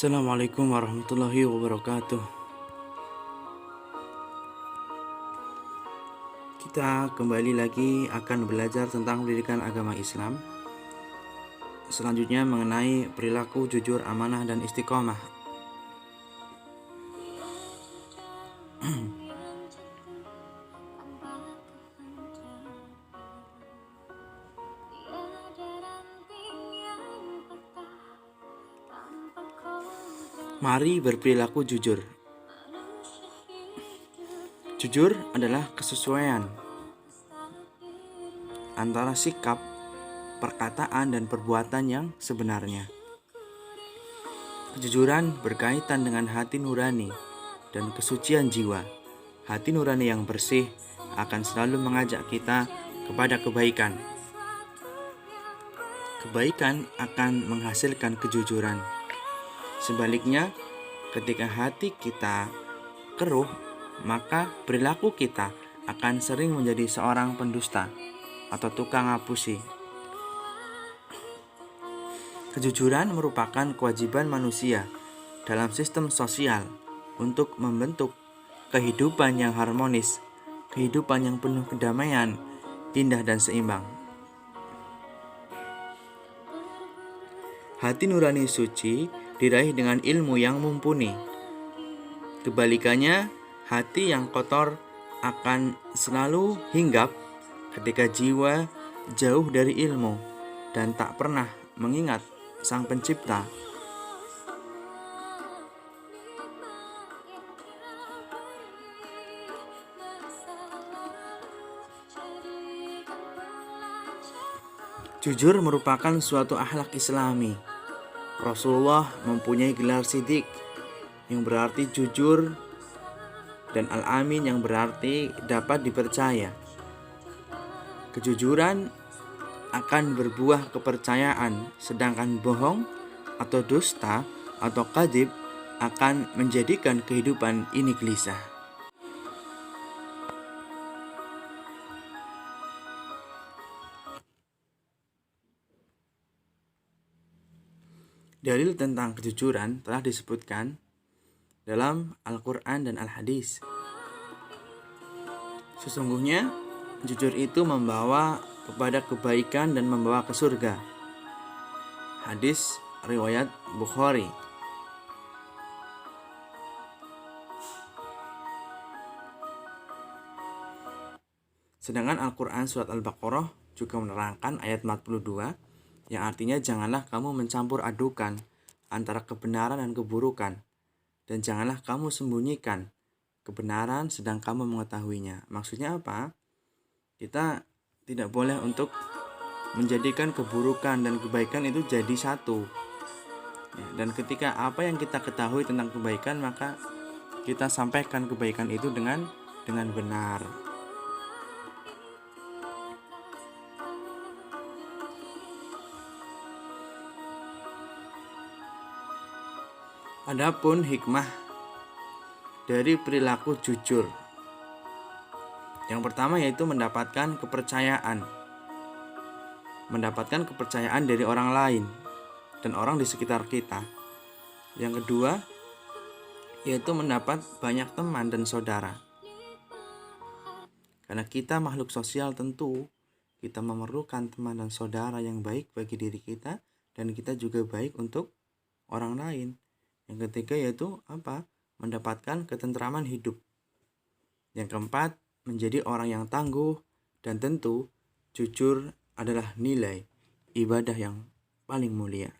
Assalamualaikum warahmatullahi wabarakatuh. Kita kembali lagi akan belajar tentang pendidikan agama Islam. Selanjutnya mengenai perilaku jujur, amanah, dan istiqomah. Mari berperilaku jujur. Jujur adalah kesesuaian antara sikap, perkataan, dan perbuatan yang sebenarnya. Kejujuran berkaitan dengan hati nurani dan kesucian jiwa. Hati nurani yang bersih akan selalu mengajak kita kepada kebaikan. Kebaikan akan menghasilkan kejujuran. Sebaliknya, ketika hati kita keruh, maka perilaku kita akan sering menjadi seorang pendusta atau tukang ngapusi. Kejujuran merupakan kewajiban manusia dalam sistem sosial untuk membentuk kehidupan yang harmonis, kehidupan yang penuh kedamaian, indah dan seimbang. Hati nurani suci diraih dengan ilmu yang mumpuni. Kebalikannya, hati yang kotor akan selalu hinggap ketika jiwa jauh dari ilmu dan tak pernah mengingat Sang Pencipta. Jujur merupakan suatu akhlak Islami. Rasulullah mempunyai gelar Siddiq yang berarti jujur dan Al-Amin yang berarti dapat dipercaya. Kejujuran akan berbuah kepercayaan, sedangkan bohong atau dusta atau kadzib akan menjadikan kehidupan ini gelisah. Dalil tentang kejujuran telah disebutkan dalam Al-Quran dan Al-Hadis. Sesungguhnya, jujur itu membawa kepada kebaikan dan membawa ke surga. Hadis riwayat Bukhari. Sedangkan Al-Quran surat Al-Baqarah juga menerangkan ayat 42 yang artinya janganlah kamu mencampur adukan antara kebenaran dan keburukan, dan janganlah kamu sembunyikan kebenaran sedang kamu mengetahuinya. Maksudnya apa? Kita tidak boleh untuk menjadikan keburukan dan kebaikan itu jadi satu. Dan ketika apa yang kita ketahui tentang kebaikan, maka kita sampaikan kebaikan itu dengan benar. Adapun hikmah dari perilaku jujur, yang pertama yaitu mendapatkan kepercayaan dari orang lain dan orang di sekitar kita. Yang kedua yaitu mendapat banyak teman dan saudara. Karena kita makhluk sosial, tentu kita memerlukan teman dan saudara yang baik bagi diri kita, dan kita juga baik untuk orang lain. Yang ketiga yaitu apa? Mendapatkan ketentraman hidup. Yang keempat, menjadi orang yang tangguh, dan tentu jujur adalah nilai ibadah yang paling mulia.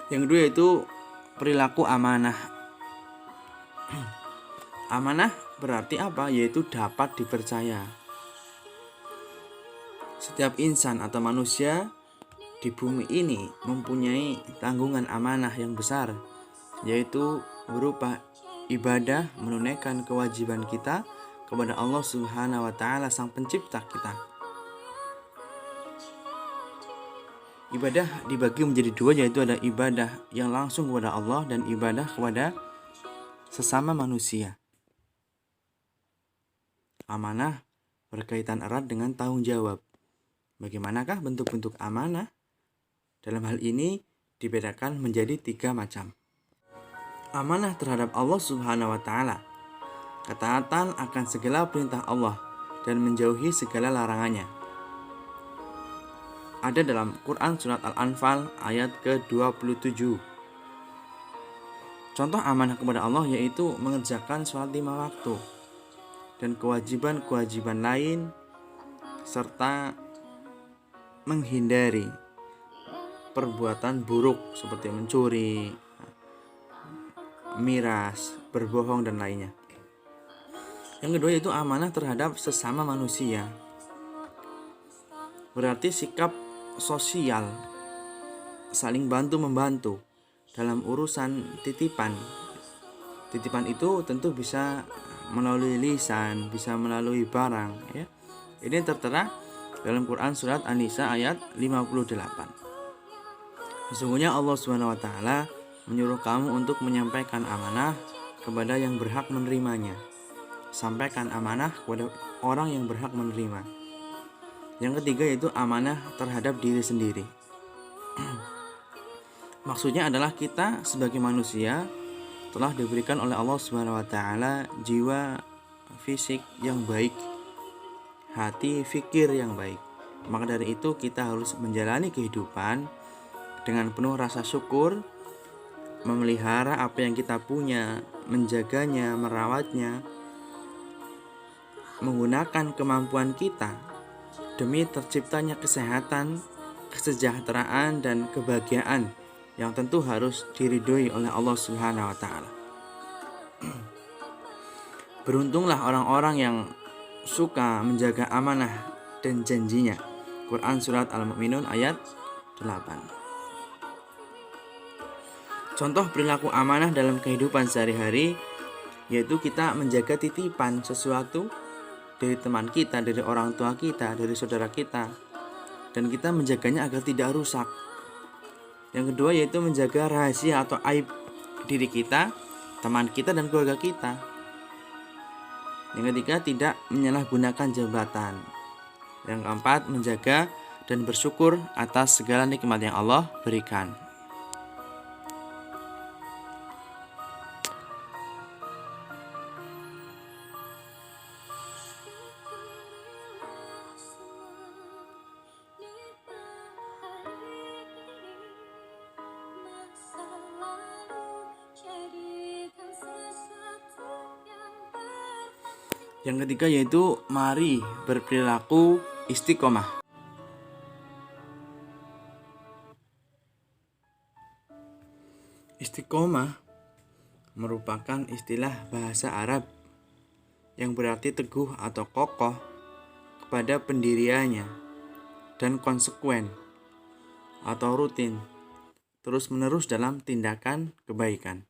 Yang kedua yaitu perilaku amanah. Amanah berarti apa? Yaitu dapat dipercaya. Setiap insan atau manusia di bumi ini mempunyai tanggungan amanah yang besar, yaitu berupa ibadah, menunaikan kewajiban kita kepada Allah Subhanahu wa taala, sang pencipta kita. Ibadah dibagi menjadi dua, yaitu ada ibadah yang langsung kepada Allah dan ibadah kepada sesama manusia. Amanah berkaitan erat dengan tanggung jawab. Bagaimanakah bentuk-bentuk amanah? Dalam hal ini dibedakan menjadi 3 macam. Amanah terhadap Allah Subhanahu wa taala, ketaatan akan segala perintah Allah dan menjauhi segala larangannya. Ada dalam Quran surat Al-Anfal ayat ke-27. Contoh amanah kepada Allah yaitu mengerjakan sholat 5 waktu dan kewajiban-kewajiban lain, serta menghindari perbuatan buruk seperti mencuri, miras, berbohong, dan lainnya. Yang kedua yaitu amanah terhadap sesama manusia. Berarti sikap sosial, saling bantu-membantu dalam urusan titipan. Titipan itu tentu bisa melalui lisan, bisa melalui barang, ya. Ini tertera dalam Quran surat An-Nisa ayat 58. Sesungguhnya Allah Subhanahu wa taala menyuruh kamu untuk menyampaikan amanah kepada yang berhak menerimanya. Sampaikan amanah kepada orang yang berhak menerima. Yang ketiga yaitu amanah terhadap diri sendiri. Maksudnya adalah kita sebagai manusia telah diberikan oleh Allah Subhanahu wa taala jiwa fisik yang baik, hati fikir yang baik. Maka dari itu kita harus menjalani kehidupan dengan penuh rasa syukur, memelihara apa yang kita punya, menjaganya, merawatnya, menggunakan kemampuan kita demi terciptanya kesehatan, kesejahteraan, dan kebahagiaan yang tentu harus diridhoi oleh Allah Subhanahu wa taala. Beruntunglah orang-orang yang suka menjaga amanah dan janjinya. Quran surat Al-Mu'minun ayat 8. Contoh perilaku amanah dalam kehidupan sehari-hari yaitu kita menjaga titipan sesuatu dari teman kita, dari orang tua kita, dari saudara kita, dan kita menjaganya agar tidak rusak. Yang kedua yaitu menjaga rahasia atau aib diri kita, teman kita, dan keluarga kita. Yang ketiga tidak menyalahgunakan jabatan. Yang keempat menjaga dan bersyukur atas segala nikmat yang Allah berikan. Yang ketiga yaitu mari berperilaku istiqomah. Istiqomah merupakan istilah bahasa Arab yang berarti teguh atau kokoh kepada pendiriannya dan konsekuen atau rutin terus-menerus dalam tindakan kebaikan.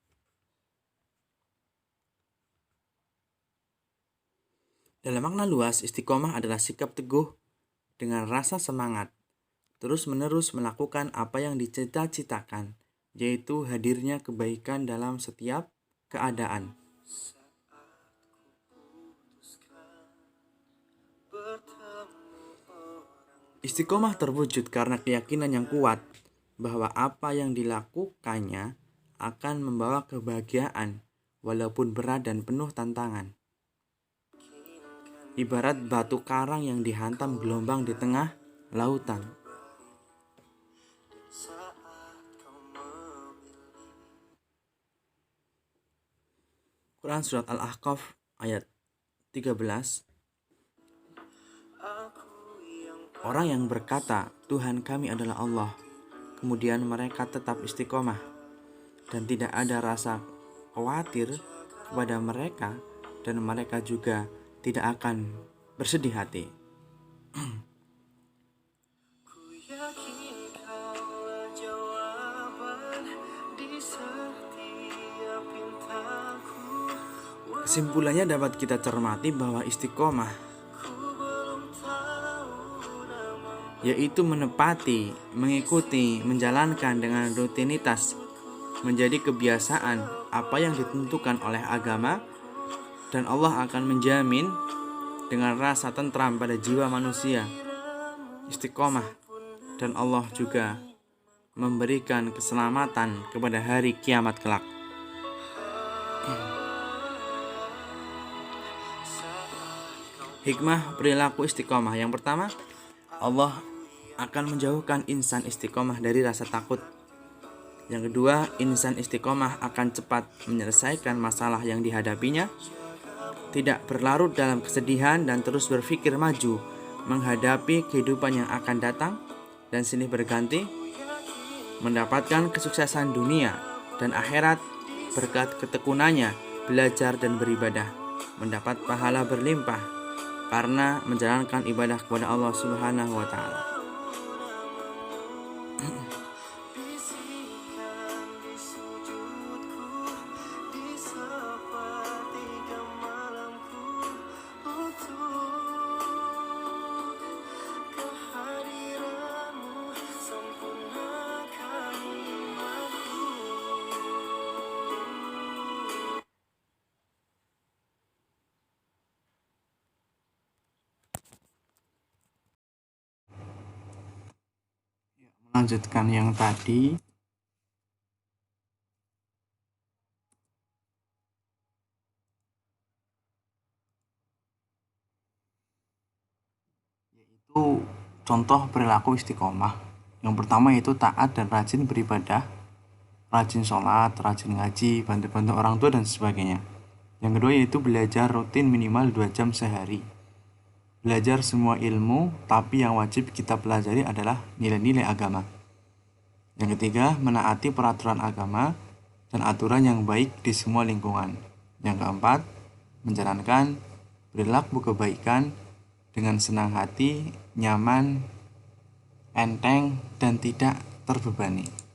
Dalam makna luas, istiqomah adalah sikap teguh dengan rasa semangat, terus-menerus melakukan apa yang dicita-citakan, yaitu hadirnya kebaikan dalam setiap keadaan. Istiqomah terwujud karena keyakinan yang kuat bahwa apa yang dilakukannya akan membawa kebahagiaan, walaupun berat dan penuh tantangan. Ibarat batu karang yang dihantam gelombang di tengah lautan. Quran surat Al-Ahqaf ayat 13. Orang yang berkata, Tuhan kami adalah Allah, kemudian mereka tetap istiqomah dan tidak ada rasa khawatir kepada mereka, dan mereka juga tidak akan bersedih hati. Kesimpulannya dapat kita cermati bahwa istiqomah yaitu menepati, mengikuti, menjalankan dengan rutinitas menjadi kebiasaan apa yang ditentukan oleh agama, dan Allah akan menjamin dengan rasa tentram pada jiwa manusia istiqomah, dan Allah juga memberikan keselamatan kepada hari kiamat kelak. Hikmah perilaku istiqomah. Yang pertama, Allah akan menjauhkan insan istiqomah dari rasa takut. Yang kedua, insan istiqomah akan cepat menyelesaikan masalah yang dihadapinya, tidak berlarut dalam kesedihan dan terus berpikir maju menghadapi kehidupan yang akan datang dan silih berganti, mendapatkan kesuksesan dunia dan akhirat berkat ketekunannya belajar dan beribadah, mendapat pahala berlimpah karena menjalankan ibadah kepada Allah Subhanahu wa Ta'ala. Melanjutkan yang tadi, yaitu contoh perilaku istiqomah. Yang pertama yaitu taat dan rajin beribadah, rajin sholat, rajin ngaji, bantu-bantu orang tua dan sebagainya. Yang kedua yaitu belajar rutin minimal 2 jam sehari. Belajar semua ilmu, tapi yang wajib kita pelajari adalah nilai-nilai agama. Yang ketiga, menaati peraturan agama dan aturan yang baik di semua lingkungan. Yang keempat, menjalankan perilaku kebaikan dengan senang hati, nyaman, enteng, dan tidak terbebani.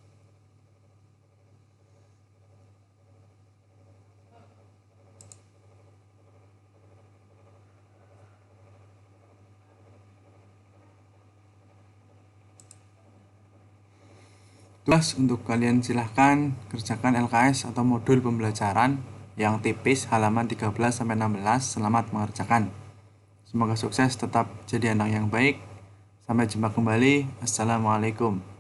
Tugas untuk kalian silahkan kerjakan LKS atau modul pembelajaran yang tipis halaman 13-16. Selamat mengerjakan. Semoga sukses, tetap jadi anak yang baik. Sampai jumpa kembali. Assalamualaikum.